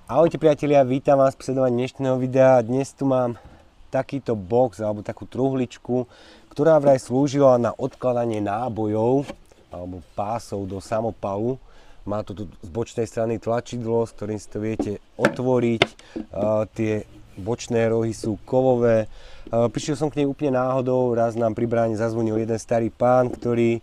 Ahojte priatelia, vítam vás pri sledovaní dnešného videa. Dnes tu mám takýto box alebo takú truhličku, ktorá vraj slúžila na odkladanie nábojov alebo pásov do samopalu. Má tu z bočnej strany tlačidlo, s ktorým si to viete otvoriť. Tie bočné rohy sú kovové. Prišiel som k nej úplne náhodou, raz nám pri bráne zazvonil jeden starý pán, ktorý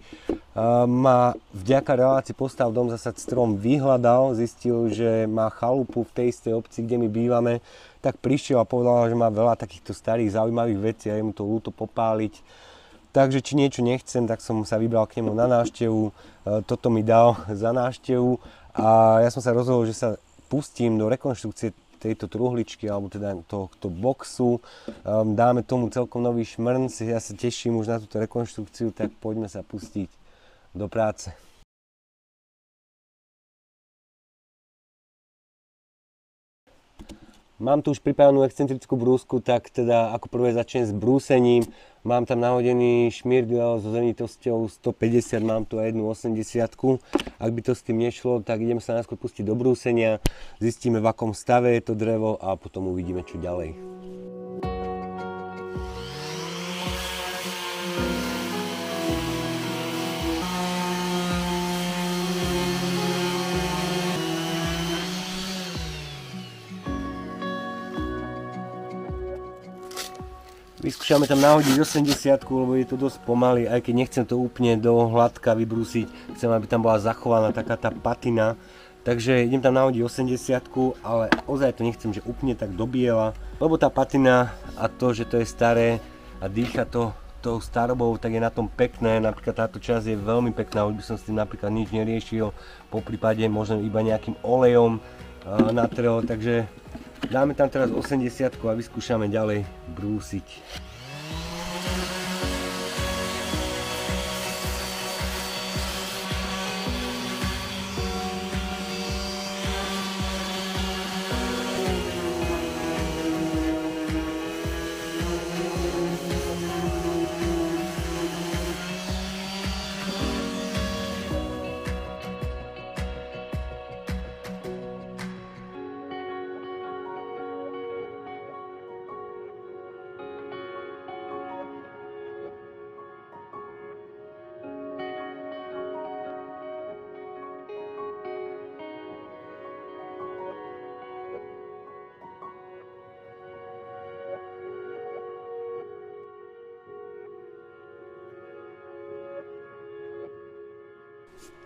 ma vďaka relácii Postav dom za strom vyhľadal, zistil, že má chalupu v tej istej obci, kde my bývame, tak prišiel a povedal, že má veľa takýchto starých zaujímavých vecí a je mu to ľúto popáliť. Takže či niečo nechcem, tak som sa vybral k nemu na návštevu, toto mi dal za návštevu a ja som sa rozhodol, že sa pustím do rekonštrukcie tejto truhličky, alebo teda tohto boxu. Dáme tomu celkom nový šmrnc, ja sa teším už na túto rekonštrukciu, tak poďme sa pustiť do práce. Mám tu už pripravenú excentrickú brúsku, tak teda ako prvé začnem s brúsením. Mám tam nahodený šmirdel so zrnitosťou 150, mám tu aj jednu 80. Ak by to s tým nešlo, tak idem sa najskôr pustiť do brúsenia, zistíme v akom stave je to drevo a potom uvidíme čo ďalej. Vyskúšame tam nahodiť 80, lebo je to dosť pomaly, aj keď nechcem to úplne do hladka vybrúsiť, chcem, aby tam bola zachovaná taká tá patina. Takže idem tam nahodiť 80, ale ozaj to nechcem, že úplne tak do biela, lebo tá patina a to, že to je staré a dýcha to tou starobou, tak je na tom pekné. Napríklad táto časť je veľmi pekná, už by som s tým napríklad nič neriešil, poprípade možno iba nejakým olejom natrel, takže dáme tam teraz 80 a vyskúšame ďalej brúsiť.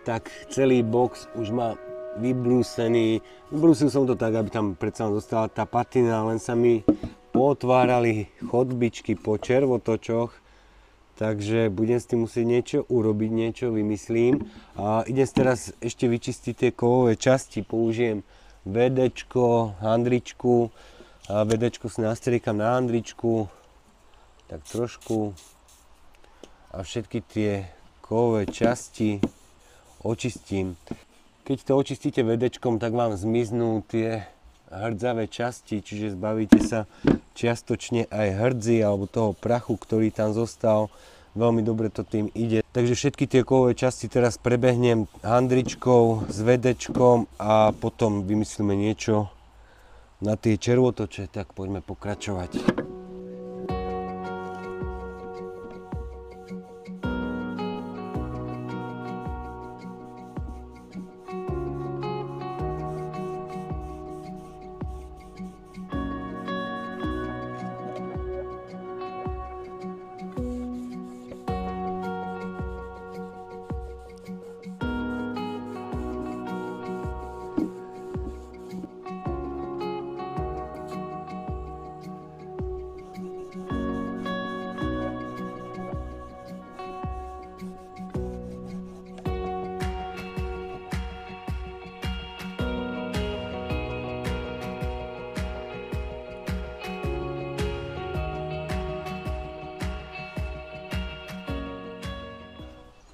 Tak celý box už má vybrúsený. Vybrúsil som to tak, aby tam predsa zostala tá patina, len sa mi pootvárali chodbičky po červotočoch, takže budem s tým musieť niečo urobiť, niečo vymyslím. A idem teraz ešte vyčistiť tie kovové časti, použijem VDčko, handričku, a VDčko si nastriekam na handričku, tak trošku a všetky tie kovové časti očistím. Keď to očistíte vedečkom, tak vám zmiznú tie hrdzavé časti, čiže zbavíte sa čiastočne aj hrdzy alebo toho prachu, ktorý tam zostal. Veľmi dobre to tým ide. Takže všetky tie kovové časti teraz prebehnem handričkou s vedečkom a potom vymyslíme niečo na tie červotoče, tak poďme pokračovať.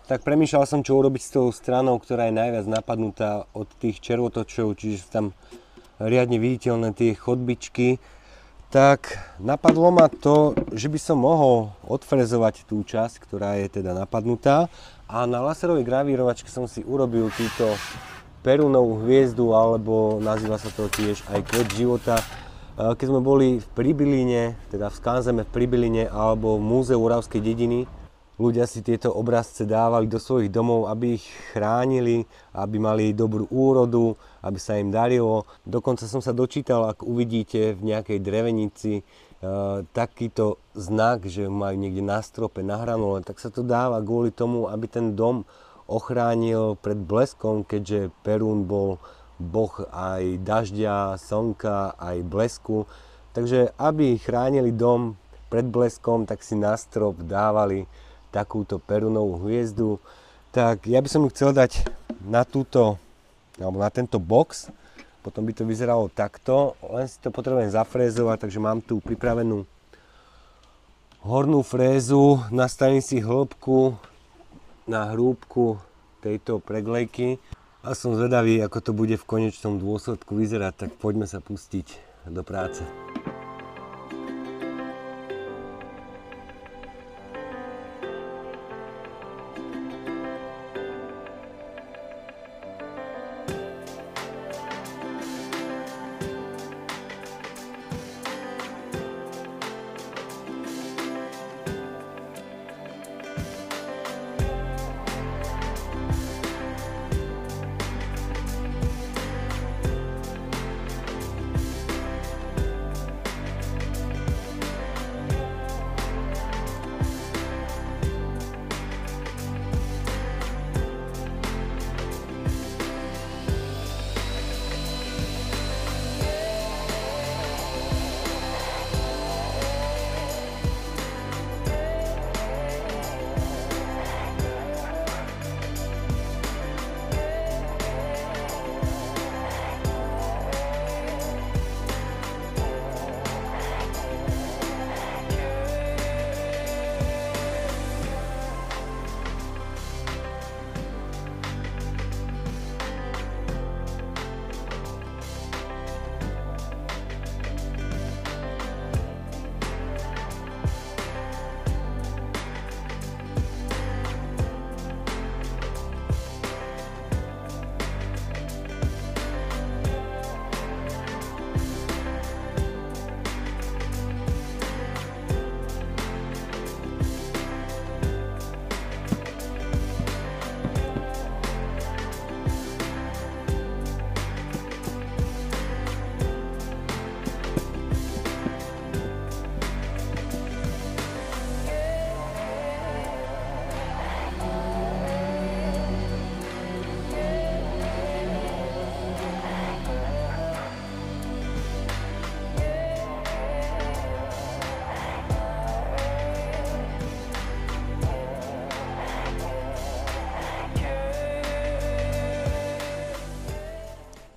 Tak premýšľal som, čo urobiť s tou stranou, ktorá je najviac napadnutá od tých červotočov, čiže sú tam riadne viditeľné tie chodbičky. Tak napadlo ma to, že by som mohol odfrezovať tú časť, ktorá je teda napadnutá. A na laserovej gravírovačke som si urobil túto Perunovú hviezdu, alebo nazýva sa to tiež aj kvet života. Keď sme boli v Pribiline, teda v Skanzeme v Pribiline alebo v Múzeu Oravskej dediny, ľudia si tieto obrazce dávali do svojich domov, aby ich chránili, aby mali dobrú úrodu, aby sa im darilo. Dokonca som sa dočítal, ak uvidíte v nejakej drevenici takýto znak, že majú niekde na strope, na hranole, tak sa to dáva kvôli tomu, aby ten dom ochránil pred bleskom, keďže Perún bol boh aj dažďa, slnka, aj blesku. Takže aby chránili dom pred bleskom, tak si na strop dávali takúto Perunovú hviezdu. Tak ja by som ju chcel dať na túto, alebo na tento box. Potom by to vyzeralo takto, len si to potrebujem zafrézovať, takže mám tu pripravenú hornú frézu, nastavím si hĺbku na hrúbku tejto preglejky a som zvedavý, ako to bude v konečnom dôsledku vyzerať, tak poďme sa pustiť do práce.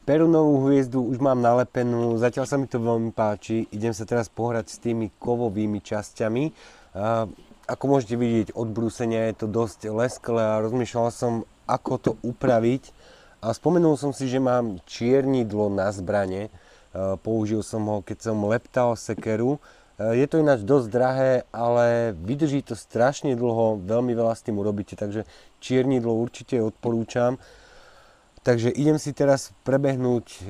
Perunovú hviezdu už mám nalepenú, zatiaľ sa mi to veľmi páči. Idem sa teraz pohrať s tými kovovými časťami. Ako môžete vidieť, od brúsenia je to dosť lesklé a rozmýšľal som, ako to upraviť. A spomenul som si, že mám čiernidlo na zbrane. Použil som ho, keď som leptal sekeru. Je to ináč dosť drahé, ale vydrží to strašne dlho, veľmi veľa s tým urobíte, takže čiernidlo určite odporúčam. Takže idem si teraz prebehnúť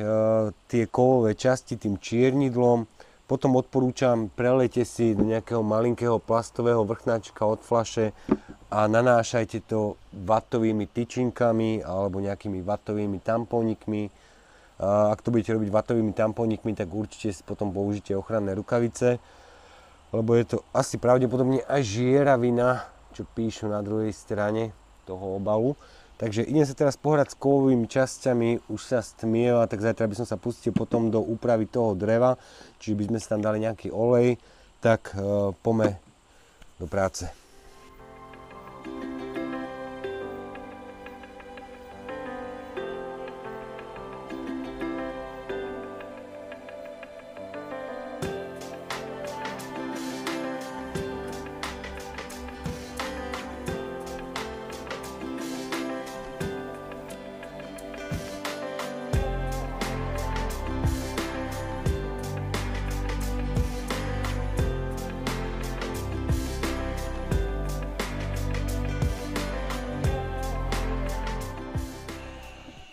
tie kovové časti tým čiernidlom. Potom odporúčam, prelejte si do nejakého malinkého plastového vrchnáčka od fľaše a nanášajte to vatovými tyčinkami alebo nejakými vatovými tampónikmi. Ak to budete robiť vatovými tampónikmi, tak určite si potom použite ochranné rukavice, lebo je to asi pravdepodobne aj žieravina, čo píšu na druhej strane toho obalu. Takže idem sa teraz pohrať s kovovými časťami, už sa stmieva, tak zajtra by som sa pustil potom do úpravy toho dreva, čiže by sme si tam dali nejaký olej, tak poďme do práce.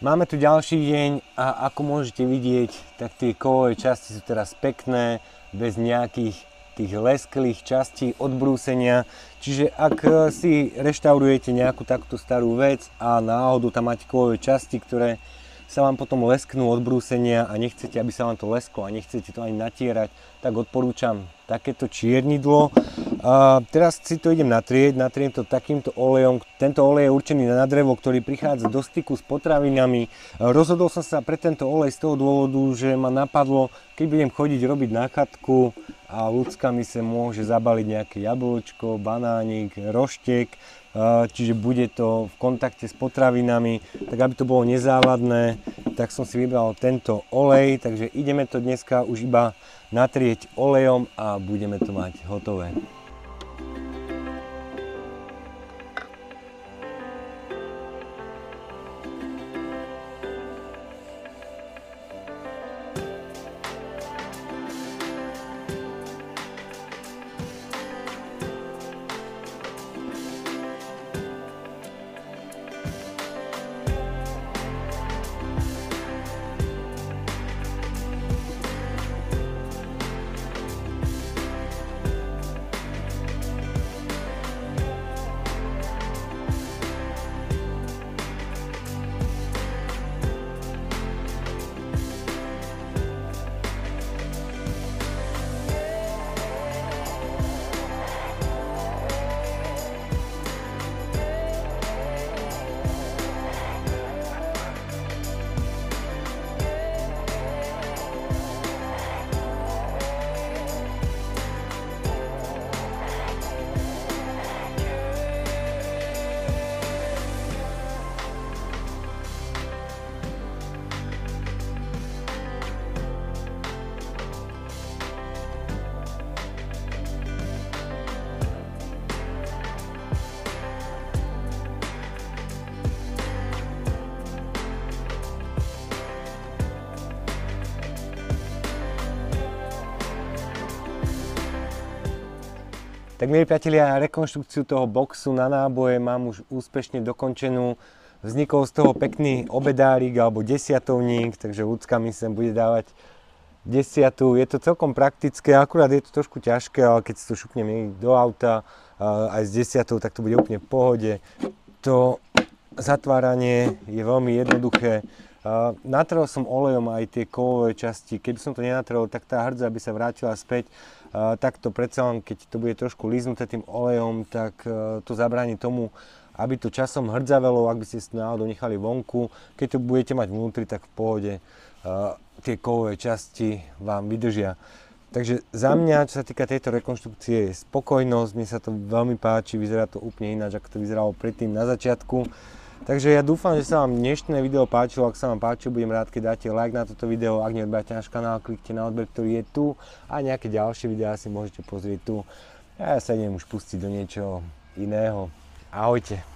Máme tu ďalší deň a ako môžete vidieť, tak tie kovové časti sú teraz pekné, bez nejakých tých lesklých častí odbrúsenia. Čiže ak si reštaurujete nejakú takúto starú vec a náhodou tam máte kovové časti, ktoré sa vám potom lesknú od brúsenia a nechcete, aby sa vám to lesklo a nechcete to ani natierať, tak odporúčam takéto čiernidlo. Teraz si to idem natriem to takýmto olejom. Tento olej je určený na drevo, ktorý prichádza do styku s potravinami. Rozhodol som sa pre tento olej z toho dôvodu, že ma napadlo, keď budem chodiť robiť na chatku a ľudská mi sa môže zabaliť nejaké jablčko, banánik, roštek, čiže bude to v kontakte s potravinami, tak aby to bolo nezávadné, tak som si vybral tento olej, takže ideme to dneska už iba natrieť olejom a budeme to mať hotové. Tak milí priatelia, rekonštrukciu toho boxu na náboje mám už úspešne dokončenú. Vznikol z toho pekný obedárik alebo desiatovník, takže ľudská mi sem bude dávať desiatu. Je to celkom praktické, akurát je to trošku ťažké, ale keď si to šupnem do auta aj s desiatou, tak to bude úplne v pohode. To zatváranie je veľmi jednoduché. Natrel som olejom aj tie kovové časti. Keby som to nenatrel, tak tá hrdza by sa vrátila späť. Takto predsa len, keď to bude trošku líznuté tým olejom, tak to zabráni tomu, aby to časom hrdzavelo, ak by ste si náhodou nechali vonku. Keď to budete mať vnútri, tak v pohode tie kovové časti vám vydržia. Takže za mňa, čo sa týka tejto rekonštrukcie, je spokojnosť. Mne sa to veľmi páči, vyzerá to úplne ináč, ako to vyzeralo predtým na začiatku. Takže ja dúfam, že sa vám dnešné video páčilo. Ak sa vám páčilo, budem rád, keď dáte like na toto video. Ak neodberáte náš kanál, kliknite na odber, ktorý je tu. A nejaké ďalšie videá si môžete pozrieť tu. Ja sa idem už pustiť do niečoho iného. Ahojte.